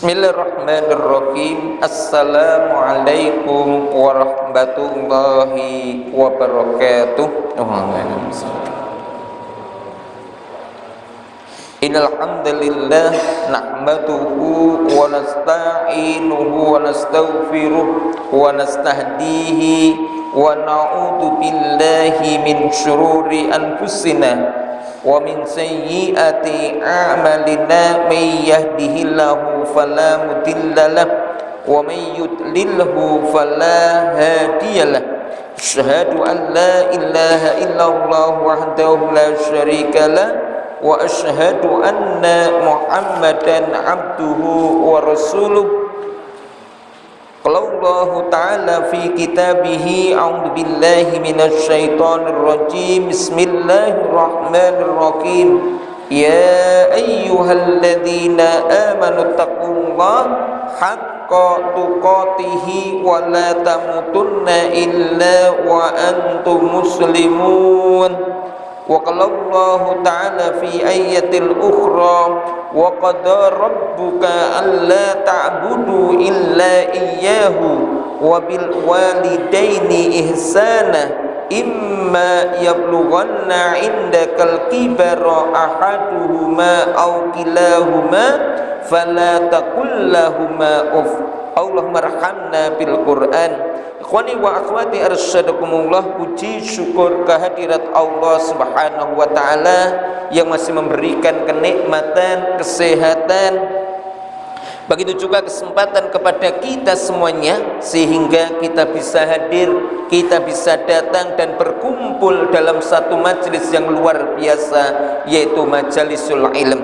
Bismillahirrahmanirrahim. Assalamualaikum warahmatullahi wabarakatuh. Innal hamdalillah nahmaduhu wa nasta'inuhu wa nastaghfiruh wa nastahdihi wa na'udzu billahi min syururi anfusina wa min sayyiati a'malina may yahdihillahu fala mudhillalah wa may yudlilhu fala hadiyalah. Asyhadu an la ilaha illallah wahdahu la syarikalah wa asyhadu anna Muhammadan abduhu wa rasuluh. Qala Allah Ta'ala fi kitabihi a'udzu billahi minasy syaithanir rajim. Bismillahirrahmanirrahim. Ya ayyuhalladzina amanu taqullaha haqqa tuqatih wa la tamutunna illa wa antum muslimun. Wa qala Allah Ta'ala fi ayatil ukhra wa qada rabbuka alla ta'budu illa iyyahu wa bil walidaini ihsana imma yablughanna 'indakal kibara ahaduhuma aw kilahuma fala taqul lahumā uff. Allahumma arhamna bil Qur'an. Ikhwani wa akhwati arsyadakumullah, puji syukur kehadirat Allah Subhanahu wa taala yang masih memberikan kenikmatan, kesehatan, begitu juga kesempatan kepada kita semuanya sehingga kita bisa hadir, kita bisa datang dan berkumpul dalam satu majelis yang luar biasa, yaitu majalisul ilm.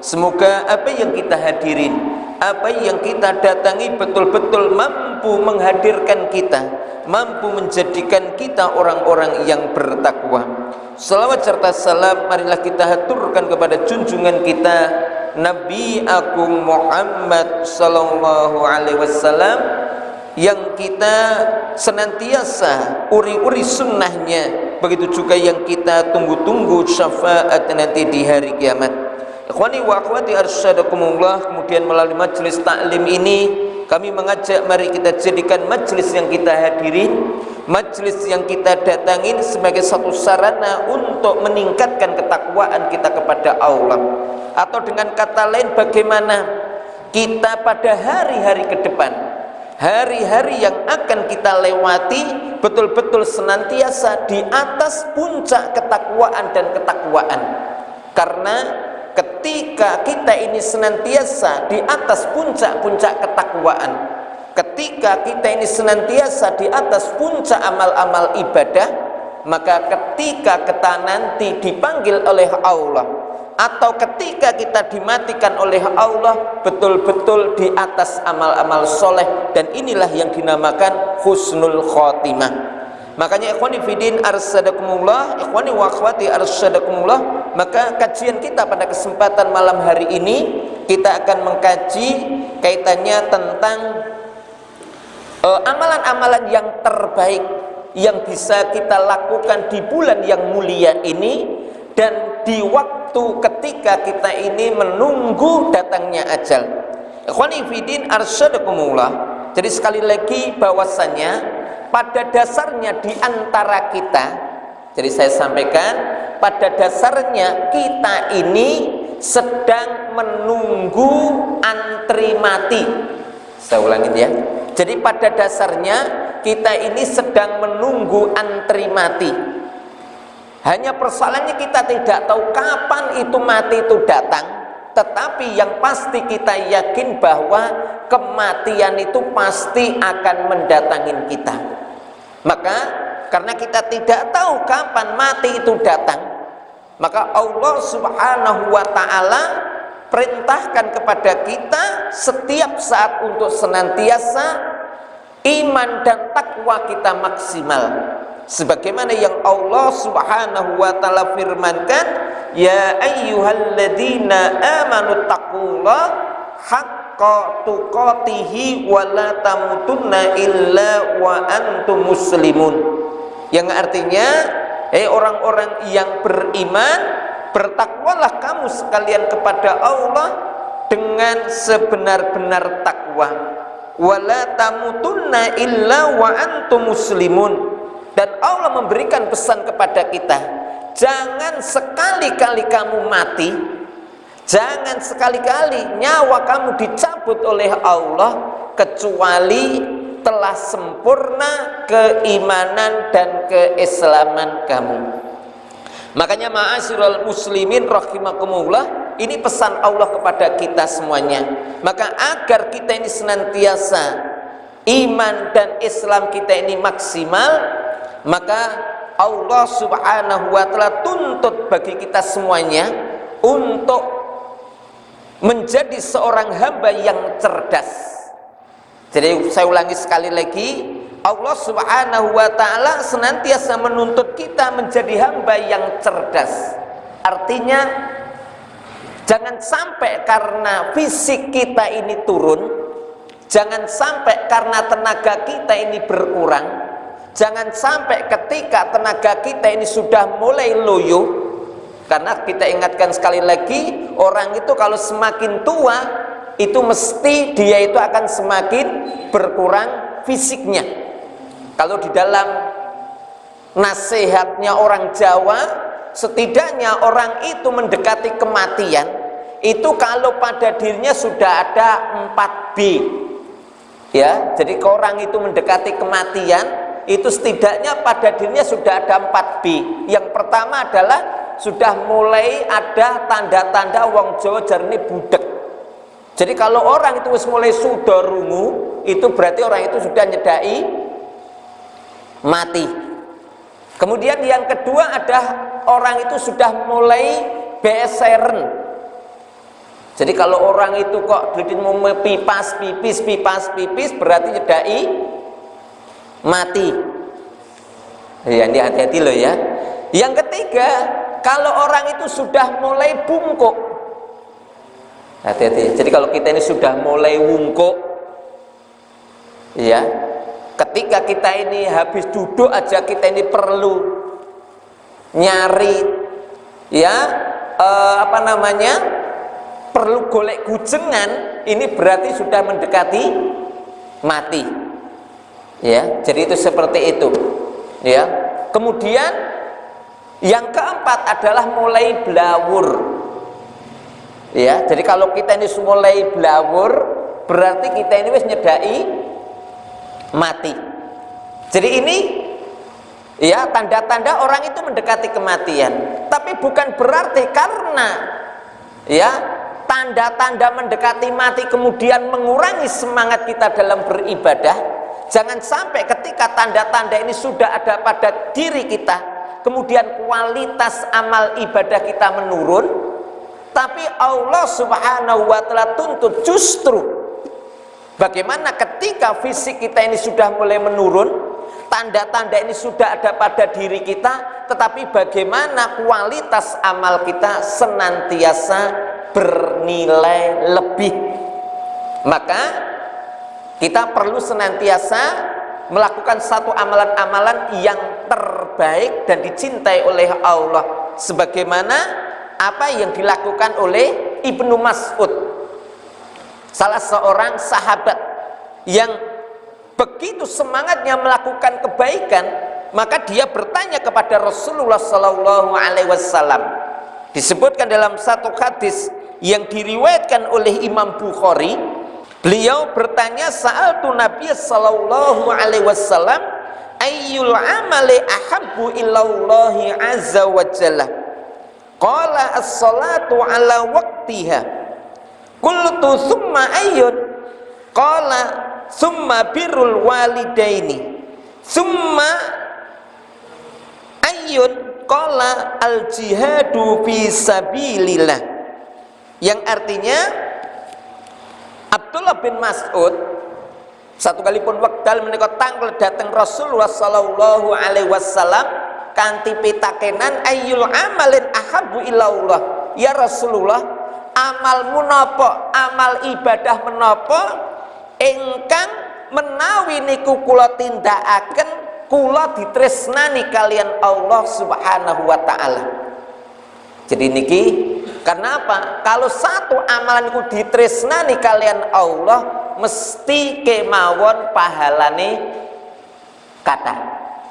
Semoga apa yang kita hadirin, apa yang kita datangi betul-betul mampu menghadirkan kita, mampu menjadikan kita orang-orang yang bertakwa. Salawat serta salam marilah kita haturkan kepada junjungan kita Nabi Agung Muhammad sallallahu alaihi wasallam yang kita senantiasa uri-uri sunnahnya, begitu juga yang kita tunggu-tunggu syafaat nanti di hari kiamat. Ikhwani wa akhwati arsyadakumullah, kemudian melalui majelis taklim ini kami mengajak mari kita jadikan majelis yang kita hadirin, majelis yang kita datangin sebagai satu sarana untuk meningkatkan ketakwaan kita kepada Allah. Atau dengan kata lain, bagaimana kita pada hari-hari ke depan, hari-hari yang akan kita lewati, betul-betul senantiasa di atas puncak ketakwaan dan ketakwaan. Karena ketika kita ini senantiasa di atas puncak-puncak ketakwaan, ketika kita ini senantiasa di atas puncak amal-amal ibadah, maka ketika kita nanti dipanggil oleh Allah atau ketika kita dimatikan oleh Allah, betul-betul di atas amal-amal soleh, dan inilah yang dinamakan husnul khotimah. Makanya ikhwani fidin arsadakumullah, ikhwani wa akhwati arsadakumullah, maka kajian kita pada kesempatan malam hari ini kita akan mengkaji kaitannya tentang amalan-amalan yang terbaik yang bisa kita lakukan di bulan yang mulia ini dan di waktu ketika kita ini menunggu datangnya ajal. Ikhwani fidin arsadakumullah, jadi sekali lagi bahwasannya pada dasarnya di antara kita, jadi saya sampaikan, pada dasarnya kita ini sedang menunggu antri mati. Saya ulangi ya. Jadi pada dasarnya kita ini sedang menunggu antri mati. Hanya persoalannya kita tidak tahu kapan itu mati itu datang, tetapi yang pasti kita yakin bahwa kematian itu pasti akan mendatangin kita. Maka karena kita tidak tahu kapan mati itu datang, maka Allah Subhanahu wa ta'ala perintahkan kepada kita setiap saat untuk senantiasa iman dan takwa kita maksimal, sebagaimana yang Allah Subhanahu wa ta'ala firmankan, ya ayyuhalladzina amanu taqullaha haqqa tuqatihi wa la tamutunna illa wa antum muslimun, yang artinya orang-orang yang beriman, bertakwalah kamu sekalian kepada Allah dengan sebenar-benar takwa. Wala tamutunna illa wa antum muslimun. Dan Allah memberikan pesan kepada kita, jangan sekali-kali kamu mati, jangan sekali-kali nyawa kamu dicabut oleh Allah kecuali telah sempurna keimanan dan keislaman kamu. Makanya ma'asyiral muslimin rahimakumullah, ini pesan Allah kepada kita semuanya. Maka agar kita ini senantiasa iman dan Islam kita ini maksimal, maka Allah subhanahu wa ta'ala tuntut bagi kita semuanya untuk menjadi seorang hamba yang cerdas. Jadi saya ulangi sekali lagi, Allah subhanahu wa ta'ala senantiasa menuntut kita menjadi hamba yang cerdas. Artinya jangan sampai karena fisik kita ini turun, jangan sampai karena tenaga kita ini berkurang, jangan sampai ketika tenaga kita ini sudah mulai loyo. Karena kita ingatkan sekali lagi, orang itu kalau semakin tua itu mesti dia itu akan semakin berkurang fisiknya. Kalau di dalam nasihatnya orang Jawa, setidaknya orang itu mendekati kematian itu kalau pada dirinya sudah ada 4B. Ya, jadi kalau orang itu mendekati kematian itu setidaknya pada dirinya sudah ada 4B. Yang pertama adalah sudah mulai ada tanda-tanda wong Jawa jarene budek. Jadi kalau orang itu mulai sudah rungu, itu berarti orang itu sudah nyedai mati. Kemudian yang kedua ada orang itu sudah mulai beseren. Jadi kalau orang itu kok mau pipas pipis berarti nyedai mati. Ya, ini hati-hati loh ya. Yang ketiga, kalau orang itu sudah mulai bungkuk, hati-hati. Jadi kalau kita ini sudah mulai bungkuk, ya, ketika kita ini habis duduk aja kita ini perlu nyari, ya, perlu golek gujengan, ini berarti sudah mendekati mati. Ya, jadi itu seperti itu. Ya, kemudian yang keempat adalah mulai blawur. Ya, jadi kalau kita ini mulai blawur, berarti kita ini wis nyedai mati. Jadi ini ya tanda-tanda orang itu mendekati kematian. Tapi bukan berarti karena ya tanda-tanda mendekati mati kemudian mengurangi semangat kita dalam beribadah. Jangan sampai ketika tanda-tanda ini sudah ada pada diri kita, kemudian kualitas amal ibadah kita menurun, tapi Allah subhanahu wa ta'ala tuntut justru bagaimana ketika fisik kita ini sudah mulai menurun, tanda-tanda ini sudah ada pada diri kita, tetapi bagaimana kualitas amal kita senantiasa bernilai lebih. Maka kita perlu senantiasa melakukan satu amalan-amalan yang terbaik dan dicintai oleh Allah, sebagaimana apa yang dilakukan oleh Ibnu Mas'ud, salah seorang sahabat yang begitu semangatnya melakukan kebaikan, maka dia bertanya kepada Rasulullah Sallallahu Alaihi Wasallam. Disebutkan dalam satu hadis yang diriwayatkan oleh Imam Bukhari, beliau bertanya, sa'altu Nabi sallallahu alaihi wasallam ayyul amali ahabbu ilallahi azza wa jalla. Qala as-salatu ala waqtiha. Qultu thumma ayyun? Qala thumma birrul walidaini. Thumma ayyun? Qala al-jihadu fi sabilillah. Yang artinya Abdullah bin Mas'ud satu kali pun wekdal menika tanggal datang Rasulullah sallallahu alaihi wasallam kanthi pitakenan ayyul amalin ahabbu ilallah. Ya Rasulullah, amalmu napa, amal ibadah menapa ingkang menawi niku kula tindakaken kula ditresnani kalian Allah Subhanahu wa taala. Jadi niki Karena apa? Kalau satu amalan iku ditresnani kalian Allah, mesti kemawon pahalane kata.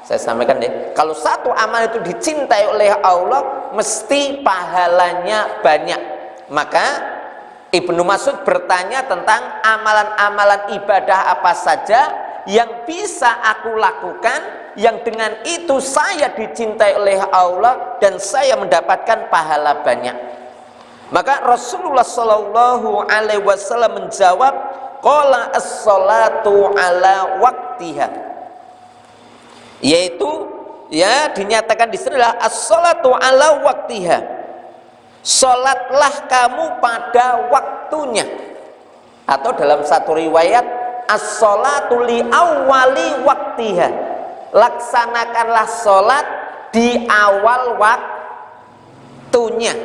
Saya sampaikan deh, kalau satu amal itu dicintai oleh Allah, mesti pahalanya banyak. Maka Ibnu Mas'ud bertanya tentang amalan-amalan ibadah apa saja yang bisa aku lakukan, yang dengan itu saya dicintai oleh Allah dan saya mendapatkan pahala banyak. Maka Rasulullah Shallallahu Alaihi Wasallam menjawab, qala as-salatu ala waktiha, yaitu ya dinyatakan di sini adalah as-salatu ala waktiha, salatlah kamu pada waktunya, atau dalam satu riwayat as-salatu li awwali waktiha, laksanakanlah salat di awal waktunya.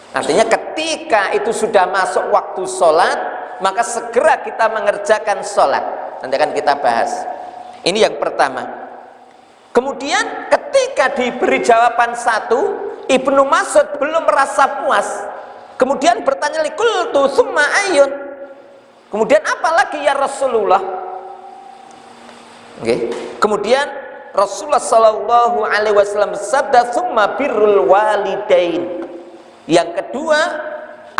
Artinya ketika itu sudah masuk waktu salat, maka segera kita mengerjakan salat. Nanti akan kita bahas. Ini yang pertama. Kemudian ketika diberi jawaban satu, Ibnu Mas'ud belum merasa puas. Kemudian bertanya, qultu summa ayun. Kemudian apa lagi ya Rasulullah? Okay. Kemudian Rasulullah Shallallahu Alaihi Wasallam bersabda, summa birrul walidain. Yang kedua,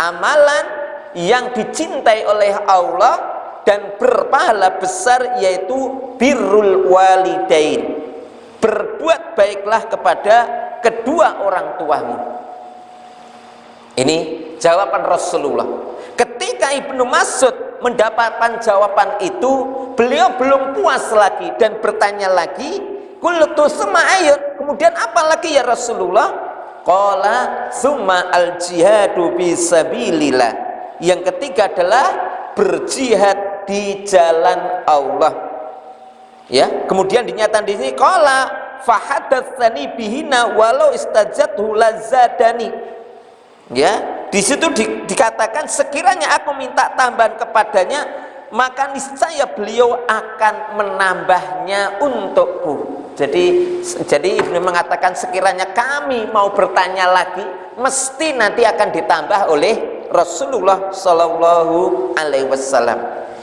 amalan yang dicintai oleh Allah dan berpahala besar, yaitu birrul walidain, berbuat baiklah kepada kedua orang tuamu. Ini jawaban Rasulullah. Ketika Ibnu Mas'ud mendapatkan jawaban itu, beliau belum puas lagi dan bertanya lagi, qultu summa ayun, kemudian apa lagi ya Rasulullah? Qala summa al jihadu fisabilillah. Yang ketiga adalah berjihad di jalan Allah. Ya, kemudian dinyatakan di sini qala fahadatsani bihina walau istajathu lazadani. Ya, di situ dikatakan sekiranya aku minta tambahan kepadanya, maka niscaya beliau akan menambahnya untukku. Jadi Ibnu mengatakan sekiranya kami mau bertanya lagi, mesti nanti akan ditambah oleh Rasulullah Shallallahu Alaihi Wasallam.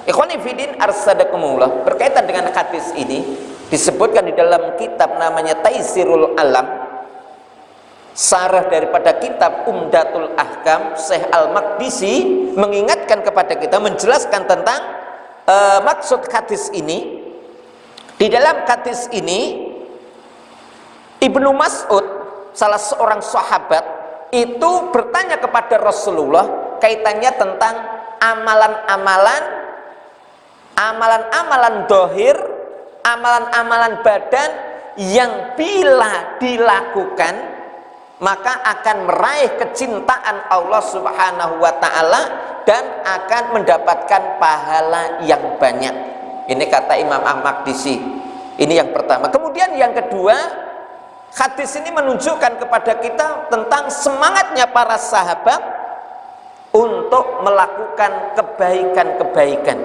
Ikhwani fillah arsadakumullah, berkaitan dengan hadis ini disebutkan di dalam kitab namanya Taisirul Alam, sarah daripada kitab Umdatul Ahkam, Syekh Al-Maqdisi mengingatkan kepada kita, menjelaskan tentang maksud hadis ini. Di dalam hadis ini Ibnu Mas'ud, salah seorang sahabat, itu bertanya kepada Rasulullah kaitannya tentang amalan-amalan dohir, amalan-amalan badan yang bila dilakukan maka akan meraih kecintaan Allah Subhanahu wa Ta'ala dan akan mendapatkan pahala yang banyak. Ini kata Imam Al-Maqdisi. Ini yang pertama. Kemudian yang kedua, hadis ini menunjukkan kepada kita tentang semangatnya para sahabat untuk melakukan kebaikan-kebaikan.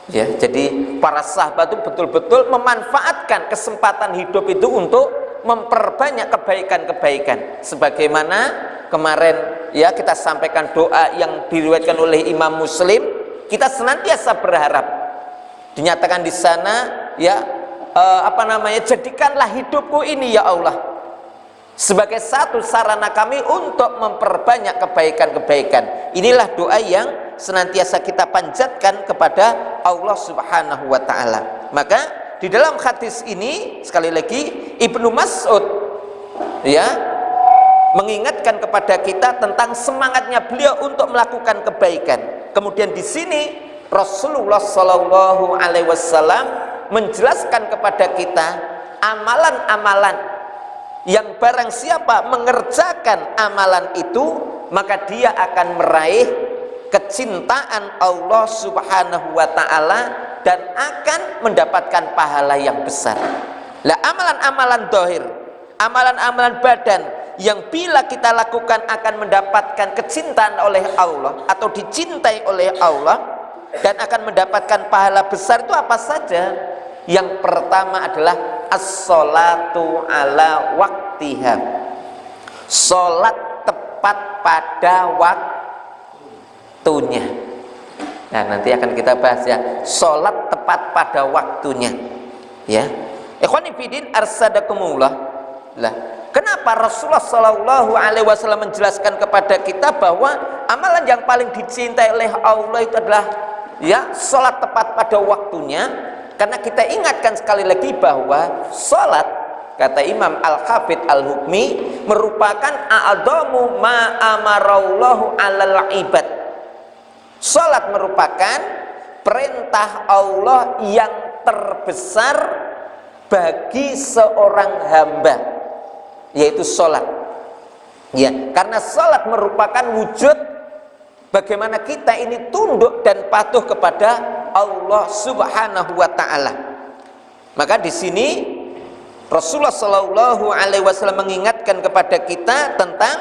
Ya, jadi para sahabat itu betul-betul memanfaatkan kesempatan hidup itu untuk memperbanyak kebaikan-kebaikan. Sebagaimana kemarin ya kita sampaikan doa yang diriwayatkan oleh Imam Muslim, kita senantiasa berharap. Dinyatakan di sana ya jadikanlah hidupku ini ya Allah sebagai satu sarana kami untuk memperbanyak kebaikan-kebaikan. Inilah doa yang senantiasa kita panjatkan kepada Allah Subhanahu wa Ta'ala. Maka di dalam hadis ini sekali lagi Ibnu Mas'ud ya mengingatkan kepada kita tentang semangatnya beliau untuk melakukan kebaikan. Kemudian di sini Rasulullah Shallallahu Alaihi Wasallam menjelaskan kepada kita amalan-amalan yang barang siapa mengerjakan amalan itu, maka dia akan meraih kecintaan Allah Subhanahu wa Ta'ala dan akan mendapatkan pahala yang besar. Lah amalan-amalan dohir, amalan-amalan badan yang bila kita lakukan akan mendapatkan kecintaan oleh Allah atau dicintai oleh Allah dan akan mendapatkan pahala besar itu apa saja? Yang pertama adalah as-sholatu ala waktiha, sholat tepat tepat pada waktunya. Nah, nanti akan kita bahas ya, sholat tepat pada waktunya. Ya, ikhwani fillah arsadakumullah. Lah, kenapa Rasulullah Shallallahu Alaihi Wasallam menjelaskan kepada kita bahwa amalan yang paling dicintai oleh Allah itu adalah ya sholat tepat pada waktunya? Karena kita ingatkan sekali lagi bahwa sholat, kata Imam Al-Hafidh Al-Hukmi, merupakan a'adhamu ma amarallahu alal ibad. Salat merupakan perintah Allah yang terbesar bagi seorang hamba, yaitu salat. Ya, karena salat merupakan wujud bagaimana kita ini tunduk dan patuh kepada Allah Subhanahu wa taala. Maka di sini Rasulullah Shallallahu Alaihi Wasallam mengingatkan kepada kita tentang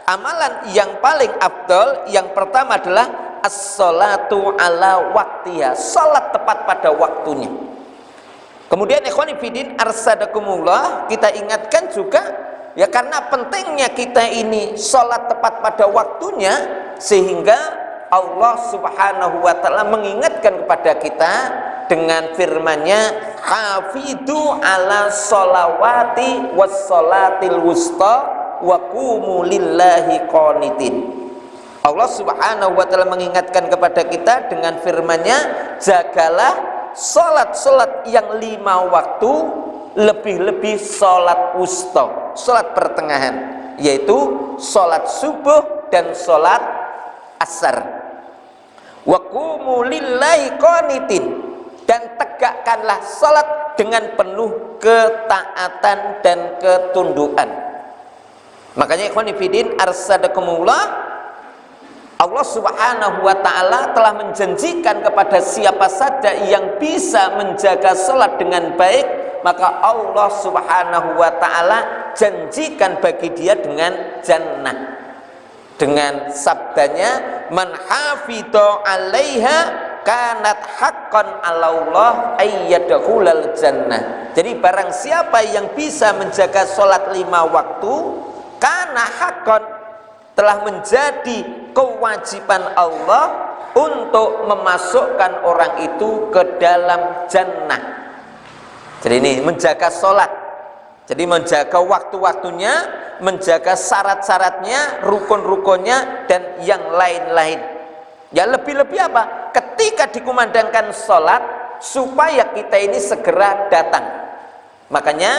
amalan yang paling afdal. Yang pertama adalah as-salatu ala waktiha, salat tepat pada waktunya. Kemudian ikhwani fillah arsadakumullah, kita ingatkan juga ya, karena pentingnya kita ini salat tepat pada waktunya, sehingga Allah Subhanahu wa taala mengingatkan kepada kita dengan firman-Nya, hafidu ala sholawati was sholatil wusta wa qumu lillahi qanitin. Allah Subhanahu wa taala mengingatkan kepada kita dengan firman-Nya, jagalah salat-salat yang 5 waktu, lebih-lebih salat wusta, salat pertengahan, yaitu salat subuh dan salat asar. Wa qumu lillahi qanitin, dan tegakkanlah salat dengan penuh ketaatan dan ketundukan. Makanya ikhwani fillah arsadakumullah, Allah Subhanahu wa taala telah menjanjikan kepada siapa saja yang bisa menjaga salat dengan baik, maka Allah Subhanahu wa taala janjikan bagi dia dengan jannah. Dengan sabdanya, man hafidha 'alaiha kanat haqqan 'ala Allah ayyadkhulal jannah. Jadi barang siapa yang bisa menjaga salat 5 waktu, kana haqqan, telah menjadi kewajiban Allah untuk memasukkan orang itu ke dalam jannah. Jadi ini menjaga sholat, jadi menjaga waktu-waktunya, menjaga syarat-syaratnya, rukun-rukunnya, dan yang lain-lain. Ya, lebih-lebih apa? Ketika dikumandangkan sholat, supaya kita ini segera datang. Makanya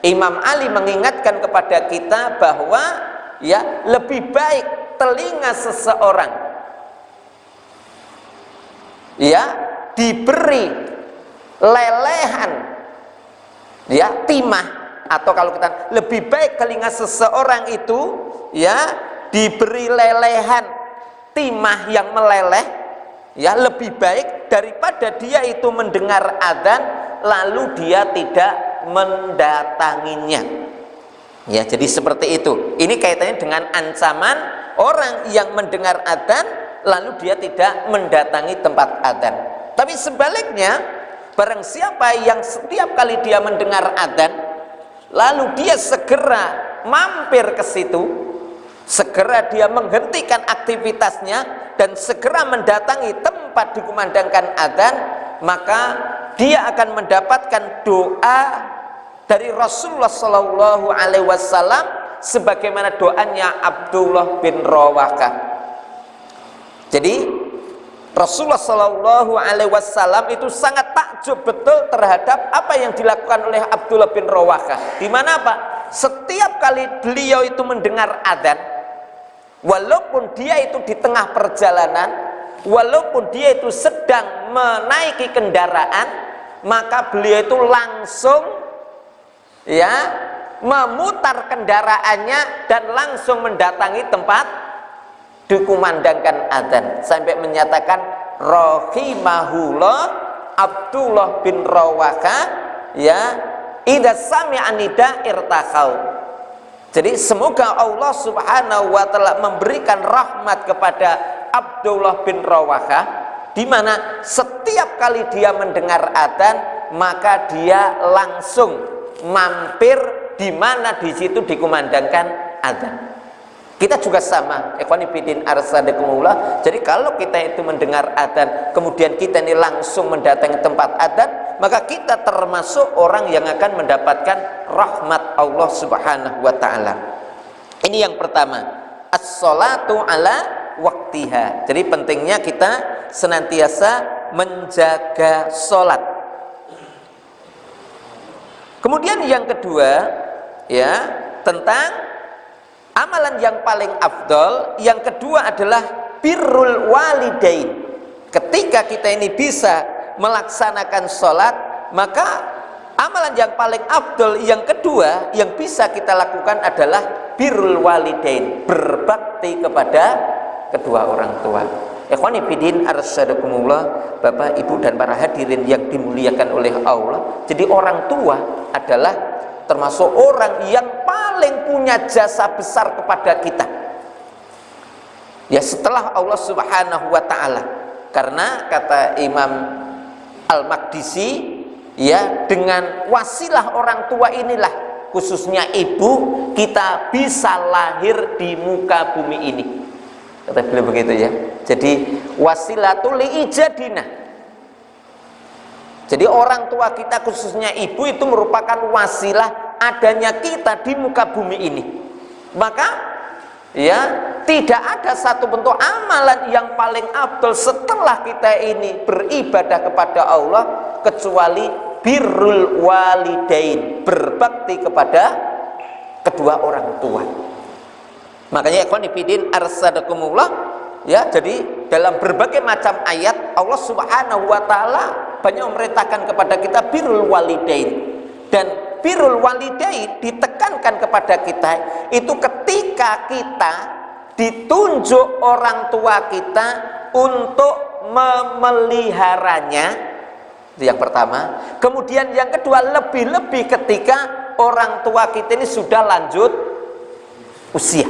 Imam Ali mengingatkan kepada kita bahwa ya, lebih baik telinga seseorang ya diberi lelehan ya timah, atau kalau kita lebih baik telinga seseorang itu ya diberi lelehan timah yang meleleh, ya lebih baik daripada dia itu mendengar adzan lalu dia tidak mendatanginya. Ya, jadi seperti itu. Ini kaitannya dengan ancaman orang yang mendengar adzan lalu dia tidak mendatangi tempat adzan. Tapi sebaliknya, barang siapa yang setiap kali dia mendengar adzan lalu dia segera mampir ke situ, segera dia menghentikan aktivitasnya dan segera mendatangi tempat dikumandangkan adzan, maka dia akan mendapatkan doa dari Rasulullah Shallallahu Alaihi Wasallam sebagaimana doanya Abdullah bin Rawahah. Jadi Rasulullah Shallallahu Alaihi Wasallam itu sangat takjub betul terhadap apa yang dilakukan oleh Abdullah bin Rawahah. Di mana apa? Setiap kali beliau itu mendengar adzan, walaupun dia itu di tengah perjalanan, walaupun dia itu sedang menaiki kendaraan, maka beliau itu langsung ya memutar kendaraannya dan langsung mendatangi tempat dikumandangkan adzan, sampai menyatakan rahimahullah Abdullah bin Rawahah ya idza sami'a nida irtakhau. Jadi semoga Allah Subhanahu wa taala memberikan rahmat kepada Abdullah bin Rawahah, di mana setiap kali dia mendengar adzan maka dia langsung mampir di mana di situ dikumandangkan adzan. Kita juga sama, ikhwani fillah arsadakumullah. Jadi kalau kita itu mendengar adzan, kemudian kita ini langsung mendatangi tempat adzan, maka kita termasuk orang yang akan mendapatkan rahmat Allah Subhanahu wa taala. Ini yang pertama, as-sholatu ala waktiha. Jadi pentingnya kita senantiasa menjaga sholat. Kemudian yang kedua, ya, tentang amalan yang paling afdol, yang kedua adalah birrul walidain. Ketika kita ini bisa melaksanakan sholat, maka amalan yang paling afdol yang kedua yang bisa kita lakukan adalah birrul walidain, berbakti kepada kedua orang tua. Ikhwani fiddin arsadakumullah, Bapak, Ibu dan para hadirin yang dimuliakan oleh Allah. Jadi orang tua adalah termasuk orang yang paling punya jasa besar kepada kita, ya, setelah Allah Subhanahu wa taala. Karena kata Imam Al-Maqdisi, ya, dengan wasilah orang tua inilah, khususnya ibu, kita bisa lahir di muka bumi ini. Kata beliau begitu, ya. Jadi wasilatul ijadina. Jadi orang tua kita, khususnya ibu, itu merupakan wasilah adanya kita di muka bumi ini. Maka, ya, tidak ada satu bentuk amalan yang paling afdol setelah kita ini beribadah kepada Allah kecuali birrul walidain, berbakti kepada kedua orang tua. Makanya ikhwan fillah arsadakumullah, ya, jadi dalam berbagai macam ayat Allah Subhanahu wa taala banyak memerintahkan kepada kita birrul walidain. Dan birrul walidain ditekankan kepada kita itu ketika kita ditunjuk orang tua kita untuk memeliharanya. Itu yang pertama. Kemudian yang kedua, lebih-lebih ketika orang tua kita ini sudah lanjut usia.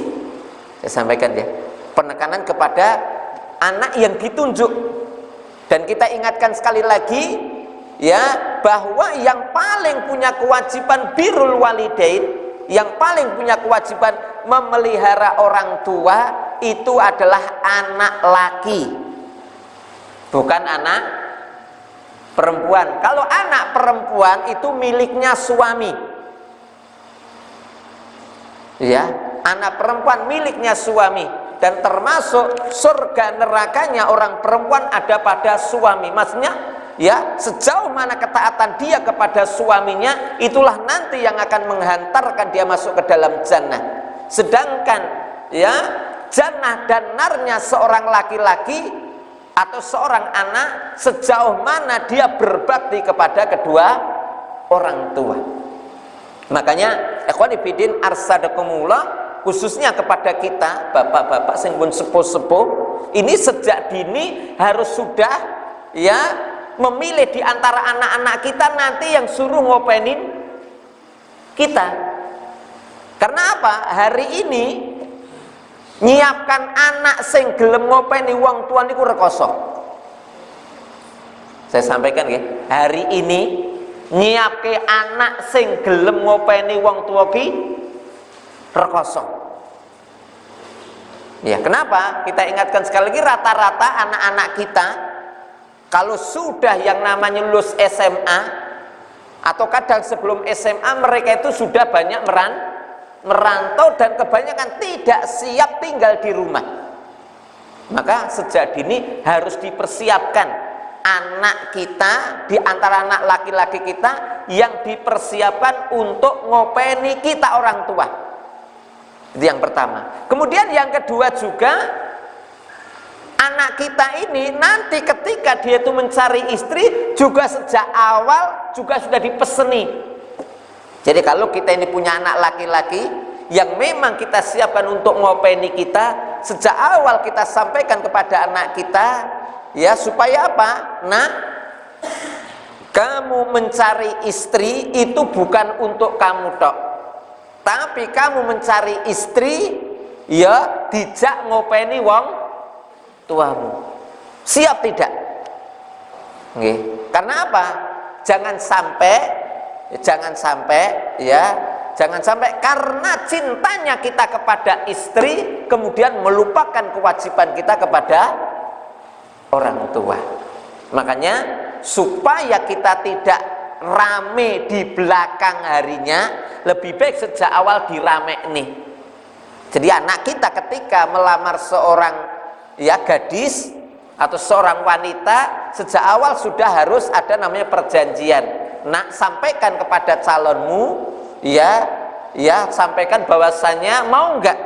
Saya sampaikan, ya, penekanan kepada anak yang ditunjuk. Dan kita ingatkan sekali lagi, ya, bahwa yang paling punya kewajiban birrul walidain, yang paling punya kewajiban memelihara orang tua itu adalah anak laki, bukan anak perempuan. Kalau anak perempuan itu miliknya suami, ya, anak perempuan miliknya suami, dan termasuk surga nerakanya orang perempuan ada pada suami. Maksudnya, ya, sejauh mana ketaatan dia kepada suaminya, itulah nanti yang akan menghantarkan dia masuk ke dalam jannah. Sedangkan, ya, jannah dan narnya seorang laki-laki atau seorang anak sejauh mana dia berbakti kepada kedua orang tua. Makanya ikhwani fiddin arsadakumullah, khususnya kepada kita bapak-bapak sing pun sepuh-sepuh ini sejak dini harus sudah, ya, memilih di antara anak-anak kita nanti yang suruh ngopenin kita. Karena apa? Hari ini nyiapkan anak sing gelem ngopeni wong tua niku rekoso. Saya sampaikan, ya, hari ini nyiapke anak sing gelem ngopeni wong tua ki rekoso. Ya, kenapa? Kita ingatkan sekali lagi, rata-rata anak-anak kita kalau sudah yang namanya lulus SMA atau kadang sebelum SMA mereka itu sudah banyak merantau dan kebanyakan tidak siap tinggal di rumah. Maka sejak dini harus dipersiapkan anak kita, di antara anak laki-laki kita yang dipersiapkan untuk ngopeni kita orang tua. Itu yang pertama. Kemudian yang kedua juga, anak kita ini nanti ketika dia itu mencari istri juga sejak awal juga sudah dipeseni. Jadi kalau kita ini punya anak laki-laki yang memang kita siapkan untuk ngopeni kita, sejak awal kita sampaikan kepada anak kita, ya, supaya apa? Nah, kamu mencari istri itu bukan untuk kamu tok, tapi kamu mencari istri, ya, dijak ngopeni wong tuamu. Siap tidak? Nggih. Karena apa? Jangan sampai, ya, jangan sampai karena cintanya kita kepada istri kemudian melupakan kewajiban kita kepada orang tua. Makanya supaya kita tidak rame di belakang harinya, lebih baik sejak awal dirame nih. Jadi anak kita ketika melamar seorang gadis atau seorang wanita, sejak awal sudah harus ada namanya perjanjian. Nak, sampaikan kepada calonmu, sampaikan bahwasanya mau enggak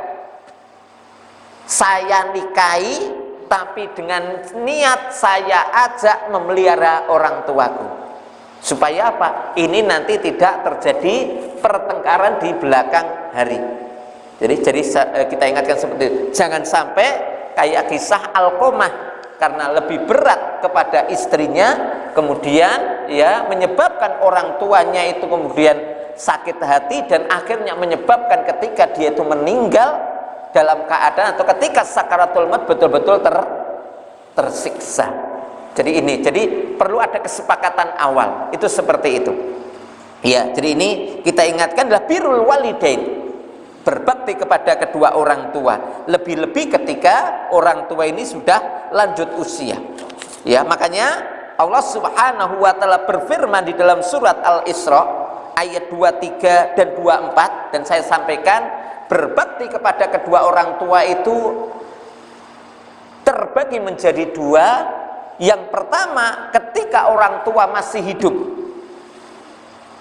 saya nikahi, tapi dengan niat saya ajak memelihara orang tuaku. Supaya apa? Ini nanti tidak terjadi pertengkaran di belakang hari. Jadi kita ingatkan seperti itu. Jangan sampai kayak kisah Alqamah, karena lebih berat kepada istrinya, kemudian menyebabkan orang tuanya itu kemudian sakit hati, dan akhirnya menyebabkan ketika dia itu meninggal dalam keadaan atau ketika sakaratul maut betul-betul tersiksa. Jadi perlu ada kesepakatan awal, itu seperti itu. Ya, jadi ini kita ingatkan adalah birrul walidain, berbakti kepada kedua orang tua, lebih-lebih ketika orang tua ini sudah lanjut usia. Ya, makanya Allah Subhanahu wa taala berfirman di dalam surat Al-Isra ayat 23 dan 24, dan saya sampaikan berbakti kepada kedua orang tua itu terbagi menjadi dua. Yang pertama, ketika orang tua masih hidup.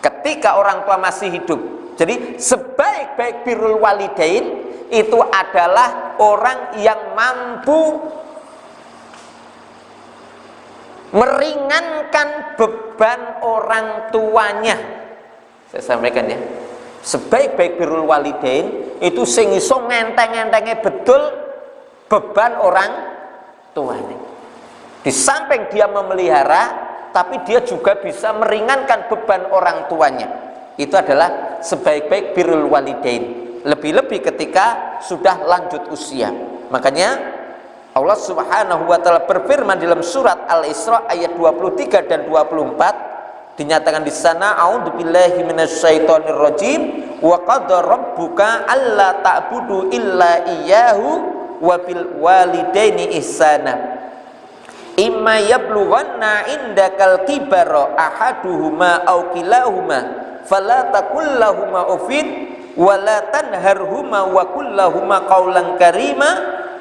Ketika orang tua masih hidup. Jadi sebaik-baik birrul walidain itu adalah orang yang mampu meringankan beban orang tuanya. Saya sampaikan ya, sebaik-baik birrul walidain itu sing iso ngenteng-ngentenge betul beban orang tuanya. Di samping dia memelihara, tapi dia juga bisa meringankan beban orang tuanya. Itu adalah sebaik-baik birrul walidain, lebih-lebih ketika sudah lanjut usia. Makanya Allah Subhanahu wa taala berfirman dalam surat Al-Isra ayat 23 dan 24, dinyatakan di sana, a'udzubillahi minasyaitonir rajim, wa qadara rabbuka alla ta'budu illa iyyahu wa bil walidaini ihsana. Imma yablughanna indakal kibara ahaduhuma aw kilahuma fala taqul lahumā uffin wa la tanharhuma wa qul lahumā qawlan karīma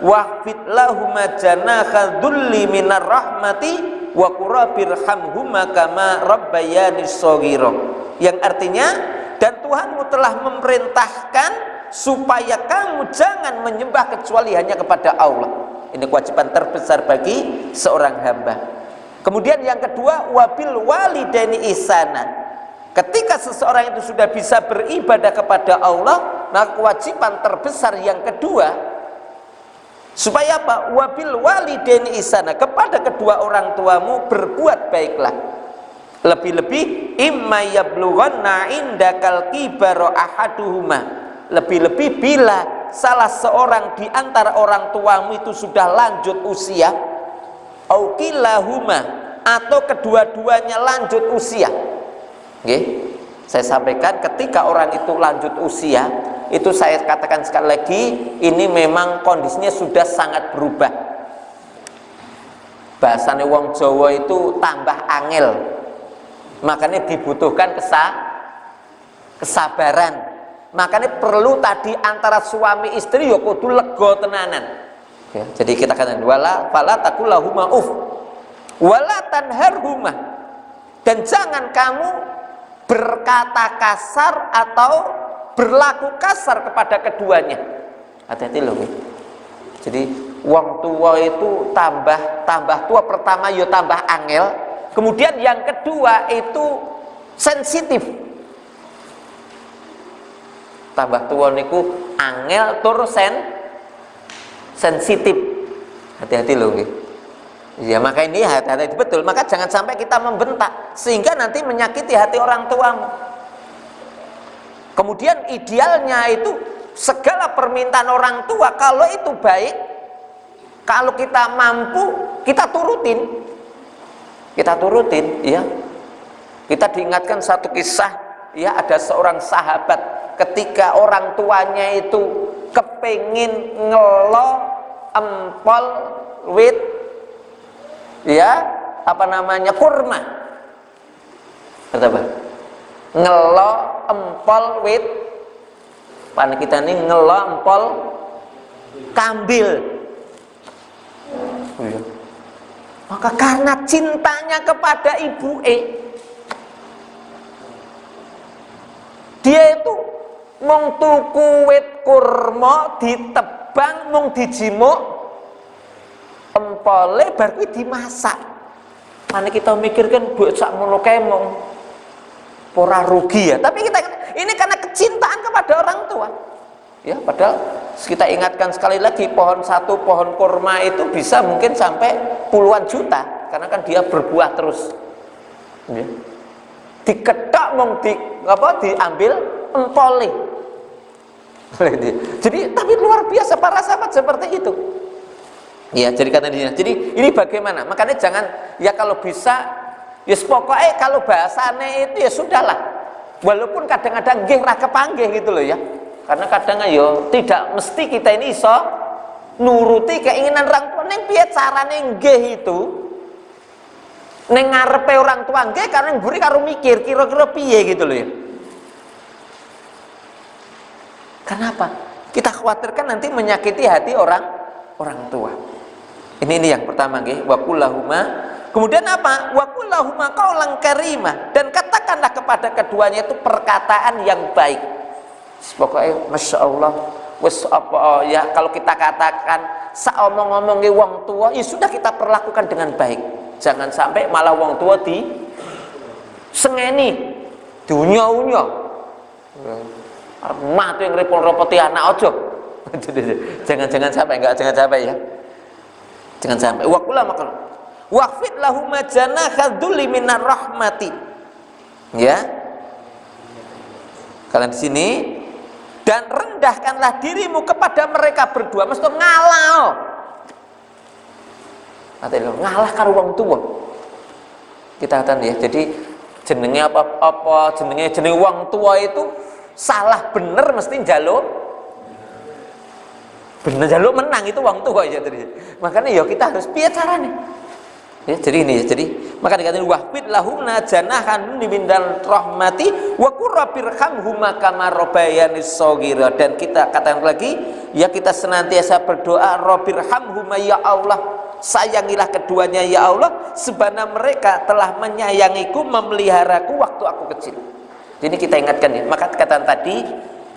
wahfid lahumā janāha dzulli minar rahmati wa qur rabbirhamhuma kama rabbayani shaghira. Yang artinya, dan Tuhanmu telah memerintahkan supaya kamu jangan menyembah kecuali hanya kepada Allah. Ini kewajiban terbesar bagi seorang hamba. Kemudian yang kedua, wabil walidaini ihsana. Ketika seseorang itu sudah bisa beribadah kepada Allah, maka kewajiban terbesar yang kedua, supaya apa? Wabil walidaini ihsana, kepada kedua orang tuamu berbuat baiklah. Lebih-lebih imma yablughanna indakal kibara ahaduhuma, lebih-lebih bila salah seorang di antara orang tuamu itu sudah lanjut usia, au kilahuma, atau kedua-duanya lanjut usia. Saya sampaikan ketika orang itu lanjut usia, itu saya katakan sekali lagi, ini memang kondisinya sudah sangat berubah. Bahasane wong Jawa itu tambah angel, makanya dibutuhkan kesabaran. Makanya perlu tadi antara suami istri ya kudu lega tenanan. Ya, jadi kita katakan fala taqul lahumā uff wala tanharhuma, dan jangan kamu berkata kasar atau berlaku kasar kepada keduanya. Hati-hati loh. Jadi wong tua itu tambah tua, pertama ya tambah angel, kemudian yang kedua itu sensitif. Tambah tua niku angel tur sensitif. Hati-hati loh. Ya, maka ini hati-hati betul. Maka jangan sampai kita membentak sehingga nanti menyakiti hati orang tuamu. Kemudian idealnya itu segala permintaan orang tua kalau itu baik, kalau kita mampu, kita turutin. Ya. Kita diingatkan satu kisah, ya, ada seorang sahabat ketika orang tuanya itu kepengin ngelo empol wit ya apa namanya kurma, kata apa? Ngelo empol wit, pan kita ini ngelo empol kambil. Maka karena cintanya kepada ibu dia itu mung tuku wit kurma ditebang mung dijimuk empole bar kuwi dimasak. Mane kita mikirkan duit sak mono kae mung ora rugi ya, tapi kita ini karena kecintaan kepada orang tua. Ya, padahal kita ingatkan sekali lagi satu pohon kurma itu bisa mungkin sampai puluhan juta karena kan dia berbuah terus. Ya. Diketok mung diambil empole. Jadi tapi luar biasa para sahabat seperti itu. Ya, jadi kata dia. Jadi ini bagaimana? Makanya jangan ya kalau bisa ya pokoknya kalau bahasane itu ya sudahlah. Walaupun kadang-kadang nggih ra kepanggih gitu loh ya. Karena kadang yo tidak mesti kita ini iso nuruti keinginan orang tua. Ning piye carane nggih itu? Ning ngarepe orang tua nggih karena mburi karo mikir kira-kira piye gitu loh ya. Kenapa? Kita khawatirkan nanti menyakiti hati orang tua. Ini yang pertama nggih, wa kullahuma. Kemudian apa? Wa kullahuma qaulan karimah, dan katakanlah kepada keduanya itu perkataan yang baik. Pokoknya Masya Allah wis apa ya, kalau kita katakan saomong-omongi wong tua ya sudah kita perlakukan dengan baik. Jangan sampai malah wong tua di sengeni diunya-unya mah tuh yang repot-repoti anak ojo. jangan sampai, enggak, jangan sampai ya, jangan sampai. Waqula makal waqfid lahum janaha dzulli minar rahmati, ya kalian di sini, dan rendahkanlah dirimu kepada mereka berdua. Mesti ngalah, ngalah karo wong tua. Kita katakan ya, jadi jenenge apa jenenge wong tua itu salah bener mesti njaluk bener, njaluk menang itu wong tua ya. Makanya ya kita harus piye carane ya. Jadi ini ya, jadi maka dikatakan wahfid lahum janahan minal rahmati wa qur rabbirhamhuma kama rabbayani shaghira. Dan kita katakan lagi ya, kita senantiasa berdoa rabbirhamhuma, ya Allah sayangilah keduanya ya Allah sebagaimana mereka telah menyayangiku, memeliharaku waktu aku kecil. Jadi kita ingatkan ya, maka kata tadi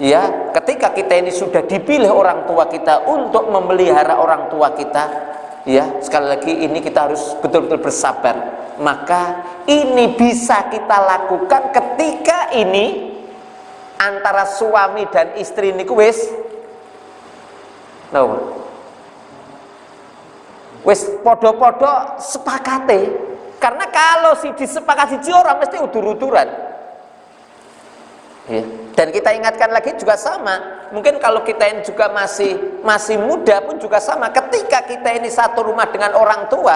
ya, ketika kita ini sudah dipilih orang tua kita untuk memelihara orang tua kita ya, sekali lagi ini kita harus betul-betul bersabar. Maka ini bisa kita lakukan ketika ini antara suami dan istri niku wis podo-podo sepakate. Karena kalau si disepakati orang mesti udur-uduran. Ya. Dan kita ingatkan lagi juga sama, mungkin kalau kita ini juga masih muda pun juga sama, ketika kita ini satu rumah dengan orang tua,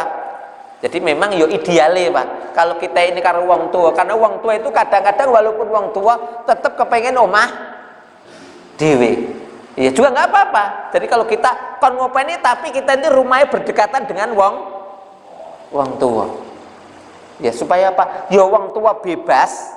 jadi memang yo ideale Pak, kalau kita ini karo wong tua, karena wong tua itu kadang-kadang walaupun wong tua tetap kepengen omah dewe, ya juga nggak apa-apa. Jadi kalau kita kon ngopeni tapi kita ini rumahnya berdekatan dengan wong tua, ya supaya apa? Ya wong tua bebas,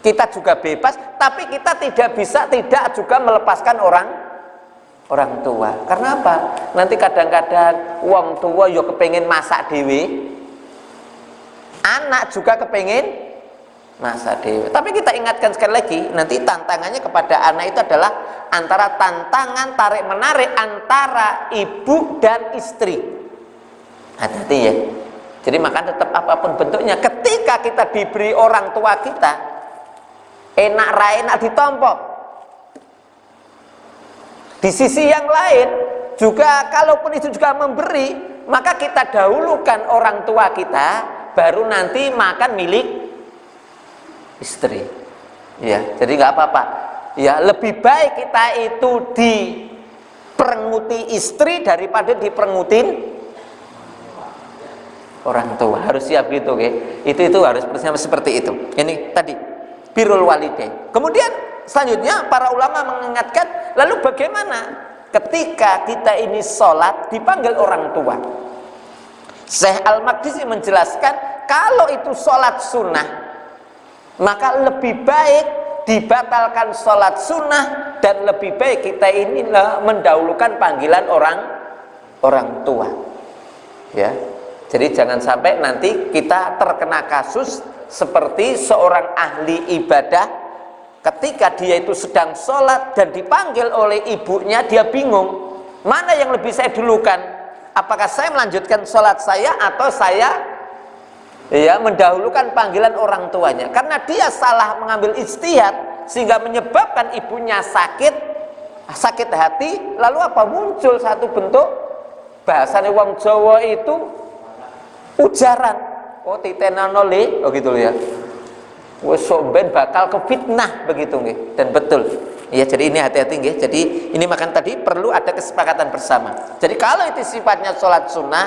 kita juga bebas, tapi kita tidak juga melepaskan orang tua. Karena apa? Nanti kadang-kadang wong tua yo kepengen masak dewe, anak juga kepengen masak dewe. Tapi kita ingatkan sekali lagi, nanti tantangannya kepada anak itu adalah antara tantangan tarik menarik antara ibu dan istri. Hati-hati ya. Jadi maka tetap apapun bentuknya, ketika kita diberi orang tua kita, enak ra enak ditompo. Di sisi yang lain juga, kalaupun itu juga memberi, maka kita dahulukan orang tua kita, baru nanti makan milik istri. Ya, jadi nggak apa-apa. Ya, lebih baik kita itu diperenguti istri daripada diperengutin orang tua. Harus siap gitu, oke? Itu harus bersama seperti itu. Ini tadi birrul walidain. Kemudian selanjutnya para ulama mengingatkan, lalu bagaimana ketika kita ini sholat dipanggil orang tua? Syekh Al-Maqdisi menjelaskan, kalau itu sholat sunnah, maka lebih baik dibatalkan sholat sunnah, dan lebih baik kita ini mendahulukan panggilan orang tua. Ya, jadi jangan sampai nanti kita terkena kasus seperti seorang ahli ibadah, ketika dia itu sedang sholat dan dipanggil oleh ibunya, dia bingung, mana yang lebih saya dulukan? Apakah saya melanjutkan sholat saya atau saya mendahulukan panggilan orang tuanya? Karena dia salah mengambil ijtihad sehingga menyebabkan ibunya sakit hati. Lalu apa? Muncul satu bentuk bahasane wong Jawa itu ujaran. Oh titenano le, oh gitu ya. Wes somben bakal kefitnah begitu nggih. Dan betul. Ya, jadi ini hati-hati nggih. Jadi ini makan tadi perlu ada kesepakatan bersama. Jadi kalau itu sifatnya sholat sunnah,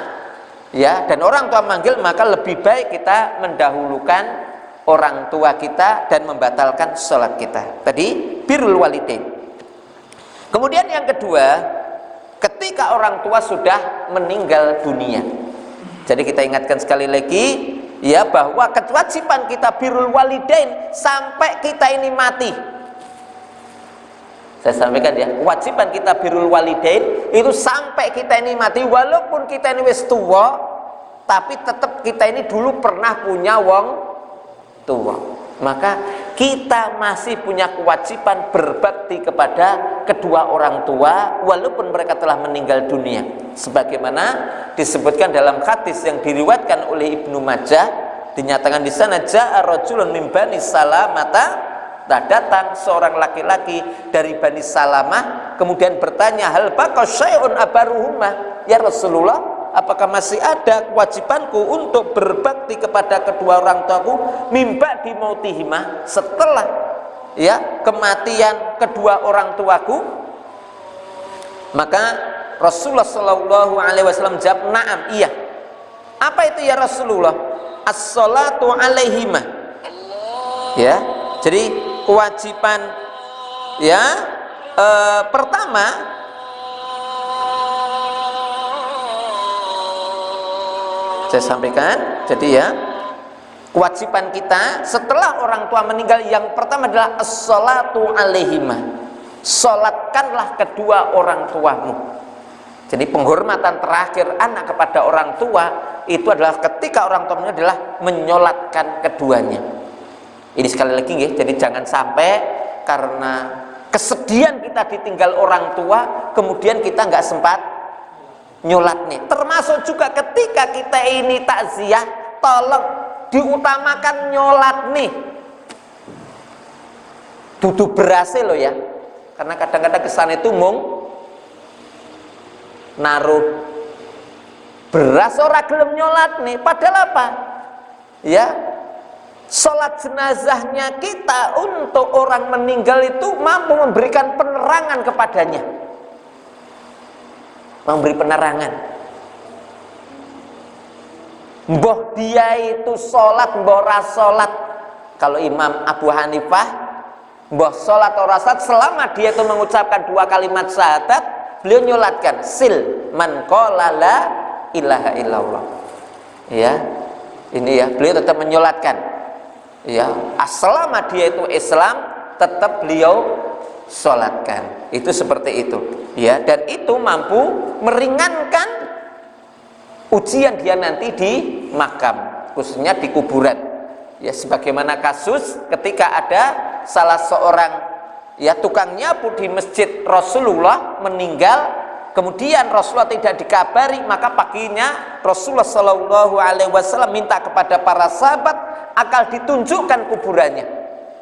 ya, dan orang tua manggil, maka lebih baik kita mendahulukan orang tua kita dan membatalkan sholat kita. Tadi birrul walidain. Kemudian yang kedua, ketika orang tua sudah meninggal dunia. Jadi kita ingatkan sekali lagi, ya, bahwa kewajiban kita birrul walidain sampai kita ini mati. Saya sampaikan ya, kewajiban kita birrul walidain itu sampai kita ini mati, walaupun kita ini wis tua, tapi tetap kita ini dulu pernah punya wong tua. Maka kita masih punya kewajiban berbakti kepada kedua orang tua walaupun mereka telah meninggal dunia. Sebagaimana disebutkan dalam hadis yang diriwayatkan oleh Ibnu Majah, dinyatakan di sana, ja'a rajulun min Bani Salamata, datang seorang laki-laki dari Bani Salamah, kemudian bertanya, hal baqa syai'un abaruhuma, ya Rasulullah, apakah masih ada kewajibanku untuk berbakti kepada kedua orang tuaku mimba di mautihima, setelah ya kematian kedua orang tuaku? Maka Rasulullah Shallallahu Alaihi Wasallam jawab, na'am, iya. Apa itu ya Rasulullah? As-salatu alaihima. Ya, jadi kewajiban ya pertama saya sampaikan, jadi ya kewajiban kita setelah orang tua meninggal yang pertama adalah as-salatu alaihima, salatkanlah kedua orang tuamu. Jadi penghormatan terakhir anak kepada orang tua itu adalah ketika orang tuanya adalah menyolatkan keduanya. Ini sekali lagi nggih, jadi jangan sampai karena kesedihan kita ditinggal orang tua kemudian kita nggak sempat nyolat nih. Termasuk juga ketika kita ini takziah, tolong diutamakan nyolat nih. Dudu berhasil loh ya, karena kadang-kadang kesan itu mung naruh beras ora gelem nyolat nih, padahal apa? Ya, sholat jenazahnya kita untuk orang meninggal itu mampu memberikan penerangan kepadanya, memberi penerangan. Mbah dia itu sholat, mbah ora sholat. Kalau Imam Abu Hanifah, mbah sholat ora sholat, selama dia itu mengucapkan dua kalimat syahadat, beliau nyolatkan sil man qala la ilaha illallah. Ya, ini ya, beliau tetap menyolatkan. Ya, selama dia itu Islam, tetap beliau sholatkan. Itu seperti itu. Ya, dan itu mampu meringankan ujian dia nanti di makam, khususnya di kuburan. Ya, sebagaimana kasus ketika ada salah seorang ya tukang nyapu di masjid Rasulullah meninggal, kemudian Rasulullah tidak dikabari, maka paginya Rasulullah Shallallahu Alaihi Wasallam minta kepada para sahabat agar ditunjukkan kuburannya,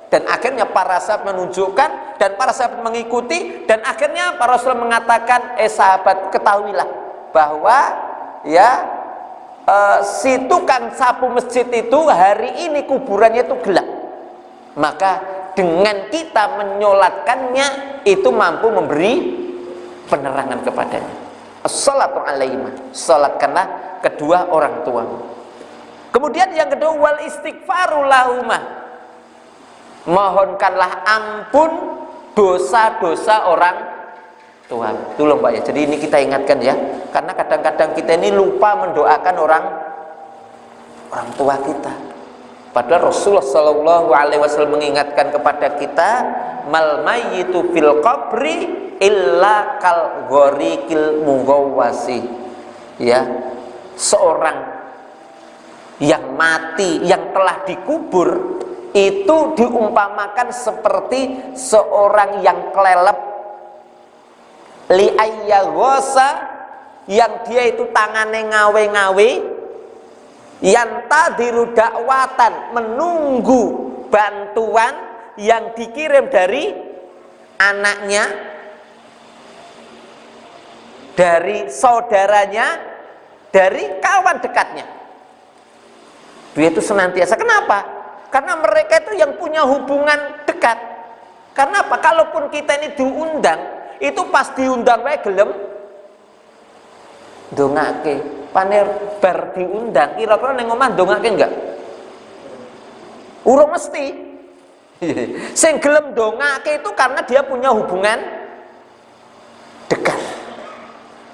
dan akhirnya para sahabat menunjukkan dan para sahabat mengikuti, dan akhirnya para Rasul mengatakan, sahabat ketahuilah bahwa ya si tukang sapu masjid itu hari ini kuburannya itu gelap, maka dengan kita menyolatkannya itu mampu memberi penerangan kepadanya. As-salatu alaihima, salatkanlah kedua orang tuamu. Kemudian yang kedua, wal istighfaru lahuma, mohonkanlah ampun dosa-dosa orang tua. Tolong Pak ya. Jadi ini kita ingatkan ya, karena kadang-kadang kita ini lupa mendoakan orang tua kita. Padahal Rasulullah Shallallahu Alaihi Wasallam mengingatkan kepada kita, mal mayyitu fil qabri illa kal ghoriqil mughawwasi. Ya, seorang yang mati, yang telah dikubur itu diumpamakan seperti seorang yang kelelep, li ayyaghasa, yang dia itu tangannya ngawe-ngawe, yang tadiru dakwatan, menunggu bantuan yang dikirim dari anaknya, dari saudaranya, dari kawan dekatnya. Dia itu senantiasa. Kenapa? Karena mereka itu yang punya hubungan dekat. Karena apa? Kalaupun kita ini diundang, itu pas diundang wae gelem ndongake. Paner bar diundang, kira-kira ning omah ndongake enggak? Urung mesti. Sing gelem ndongake itu karena dia punya hubungan dekat.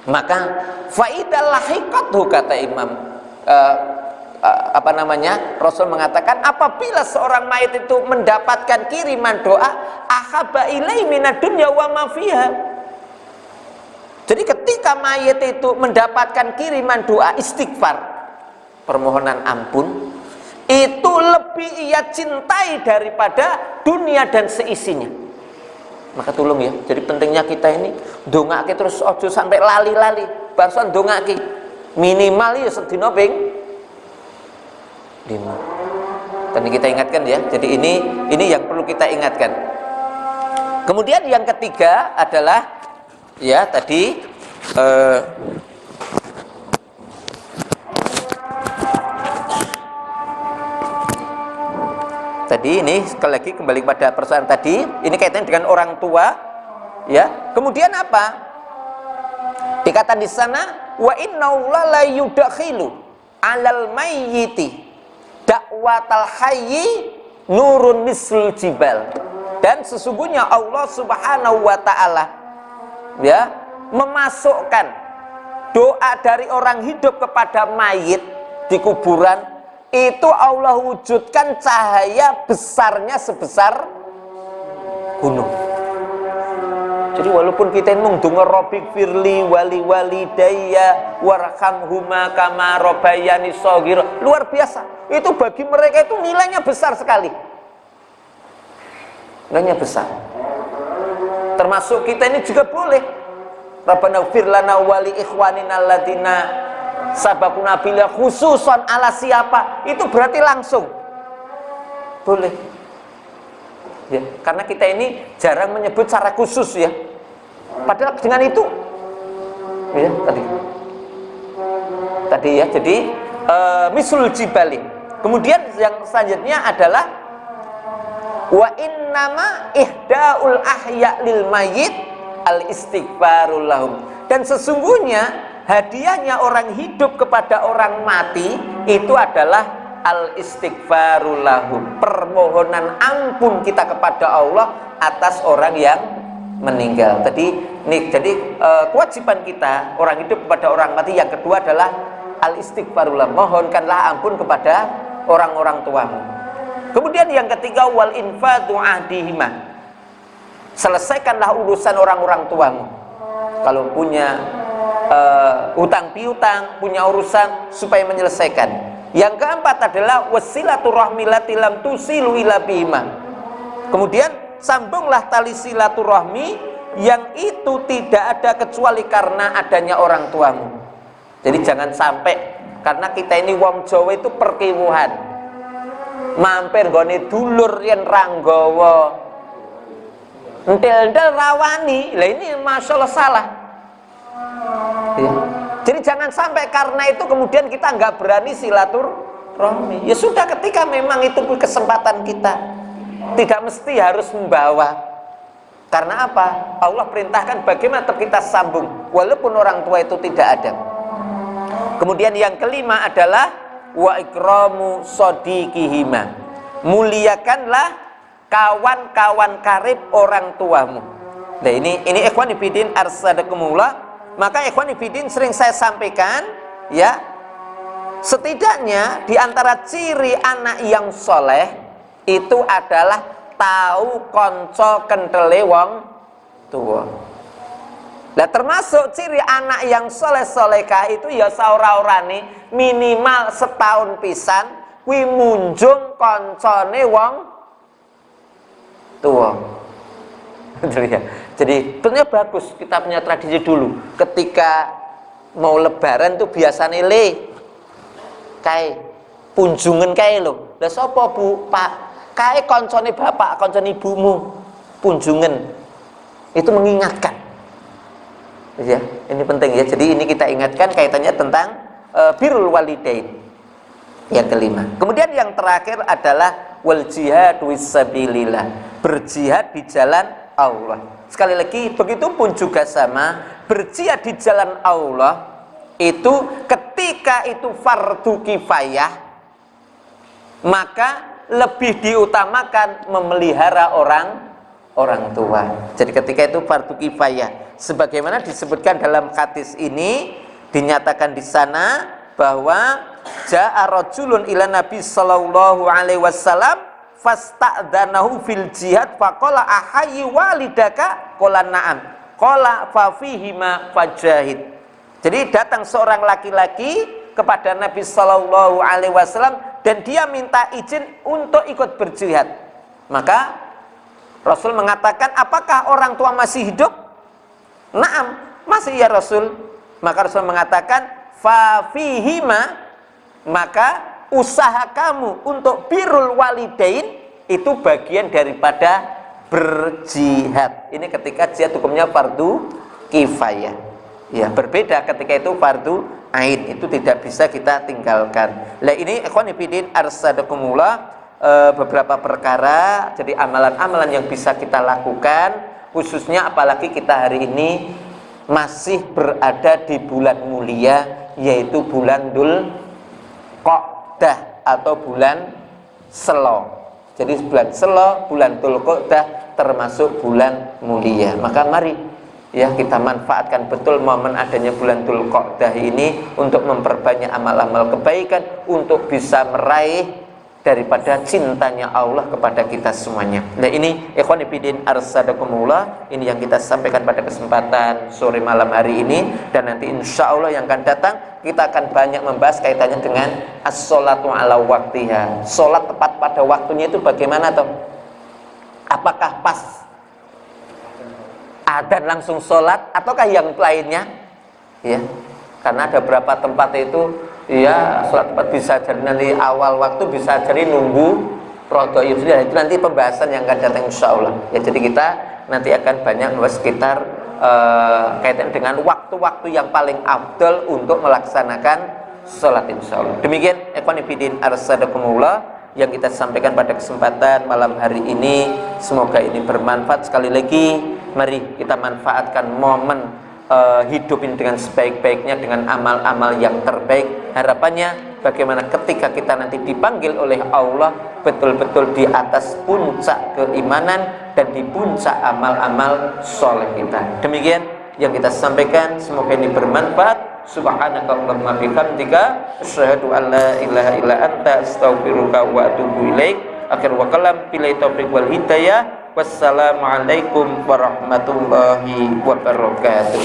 Maka faidah lahiqathu, kata Imam Rasul mengatakan, apabila seorang mayit itu mendapatkan kiriman doa, ahabba ilai minad dunya wa ma fiha. Jadi ketika mayit itu mendapatkan kiriman doa istighfar, permohonan ampun, itu lebih ia cintai daripada dunia dan seisinya. Maka tolong ya, jadi pentingnya kita ini ndongake terus, ojo sampai lali-lali. Barsan ndongake minimal ya sedina ping 5. Tadi kita ingatkan ya. Jadi ini yang perlu kita ingatkan. Kemudian yang ketiga adalah ya tadi ini sekali lagi kembali pada persoalan tadi, ini kaitannya dengan orang tua ya. Kemudian apa? Dikatakan di sana, wa innallaha la yudakhilu 'alal mayyiti dakwatal hayyi nurun misl jibal. Dan sesungguhnya Allah Subhanahu wa taala ya memasukkan doa dari orang hidup kepada mayit di kuburan, itu Allah wujudkan cahaya besarnya sebesar gunung. Jadi walaupun kita mung donga Rabbik firli wali walidayya warhamhuma kama rabbayani shaghira, luar biasa. Itu bagi mereka itu nilainya besar sekali. Nilainya besar. Termasuk kita ini juga boleh. Rabbana ighfir lana wa li ikhwanina alladziina sabaquna bil, khususan ala siapa? Itu berarti langsung boleh. Ya, karena kita ini jarang menyebut secara khusus ya. Padahal dengan itu ya tadi ya, jadi misul jibali. Kemudian yang selanjutnya adalah wa innama ihdaul ahya lil mayyit al istighfarul lahum. Dan sesungguhnya hadiahnya orang hidup kepada orang mati itu adalah al istighfarul lahum, permohonan ampun kita kepada Allah atas orang yang meninggal. Jadi kewajiban kita orang hidup kepada orang mati yang kedua adalah al istighfarul lahum, mohonkanlah ampun kepada orang-orang tuamu. Kemudian yang ketiga wal infadu ahdihima, selesaikanlah urusan orang-orang tuamu. Kalau punya utang piutang, punya urusan supaya menyelesaikan. Yang keempat adalah wasilaturrahmi lati lam tusilu ila bihima. Kemudian sambunglah tali silaturahmi yang itu tidak ada kecuali karena adanya orang tuamu. Jadi jangan sampai, karena kita ini wong Jawa itu perkiwuhan, mampir gone dulur yen ranggawa entel-entel rawani, lah ini masalah salah ya. Jadi jangan sampai karena itu kemudian kita nggak berani silaturahmi. Ya sudah, ketika memang itu kesempatan kita, tidak mesti harus membawa. Karena apa? Allah perintahkan bagaimana kita sambung walaupun orang tua itu tidak ada. Kemudian yang kelima adalah wa ikramu shadiqihima, muliakanlah kawan-kawan karib orang tuamu. Nah ini ikhwan fillah arsadakumullah. Maka ikhwan fillah sering saya sampaikan ya, setidaknya di antara ciri anak yang soleh itu adalah tahu konco kendele wong tua. Nah termasuk ciri anak yang soleh solehah itu ya saura-urane minimal setahun pisan kuwi munjung koncone wong tua. Jadi tentunya bagus kita punya tradisi dulu. Ketika mau lebaran tuh biasanya kae punjungen kae lho. Lah sapa Bu? Pak. Kae koncone bapak, koncone ibumu. Punjungen. Itu mengingatkan. Ya, ini penting ya. Jadi ini kita ingatkan kaitannya tentang birrul walidain. Yang kelima. Kemudian yang terakhir adalah wal jihad fisabilillah. Berjihad di jalan Allah. Sekali lagi, begitupun juga sama, berjihad di jalan Allah itu ketika itu fardu kifayah, maka lebih diutamakan memelihara orang tua. Jadi ketika itu fardu kifayah, sebagaimana disebutkan dalam hadis ini, dinyatakan di sana bahwa ja'a rajulun ila Nabi sallallahu alaihi wasallam fasta'dzanahu fil jihad faqala ahayyi walidaka qala na'am qala fa fihima fajahid. Jadi datang seorang laki-laki kepada Nabi sallallahu alaihi wasallam dan dia minta izin untuk ikut berjihad. Maka Rasul mengatakan, apakah orang tua masih hidup? Naam, masih ya Rasul. Maka Rasul mengatakan, fa fihima, maka usaha kamu untuk birrul walidain itu bagian daripada berjihad. Ini ketika jihad hukumnya fardu kifayah. Ya, berbeda ketika itu fardu ain, itu tidak bisa kita tinggalkan. Lah ini ikhwan fillah arsadakumullah, beberapa perkara, jadi amalan-amalan yang bisa kita lakukan, khususnya apalagi kita hari ini masih berada di bulan mulia, yaitu bulan Dzul Qa'dah atau bulan Selo. Jadi bulan Selo, bulan Dzul Qa'dah termasuk bulan mulia. Maka mari ya kita manfaatkan betul momen adanya bulan Dzul Qa'dah ini untuk memperbanyak amal-amal kebaikan, untuk bisa meraih daripada cintanya Allah kepada kita semuanya. Nah ini ikhwan fillah arsadakumullah, ini yang kita sampaikan pada kesempatan sore malam hari ini, dan nanti insya Allah yang akan datang kita akan banyak membahas kaitannya dengan as-sholatu ala waktiha. Sholat tepat pada waktunya itu bagaimana toh? Apakah pas adzan langsung sholat ataukah yang lainnya? Ya, karena ada beberapa tempat itu ya sholat tepat bisa jadi nanti awal waktu, bisa jadi nunggu rodo. Itu nanti pembahasan yang akan datang insya Allah. Ya, jadi kita nanti akan banyak membahas sekitar kaitan dengan waktu-waktu yang paling afdal untuk melaksanakan sholat insya Allah. Demikian ikhwan fillah arsadakumullah yang kita sampaikan pada kesempatan malam hari ini. Semoga ini bermanfaat. Sekali lagi mari kita manfaatkan momen hidup ini dengan sebaik-baiknya, dengan amal-amal yang terbaik. Harapannya bagaimana ketika kita nanti dipanggil oleh Allah betul-betul di atas puncak keimanan dan di puncak amal-amal soleh kita. Demikian yang kita sampaikan, semoga ini bermanfaat. Subhanakallahumma bihamdika asyhadu an la ilaha illa anta astaghfiruka wa atubu ilaik. Akhir wa kalam billahi taufiq wal hidayah. Wassalamualaikum warahmatullahi wabarakatuh.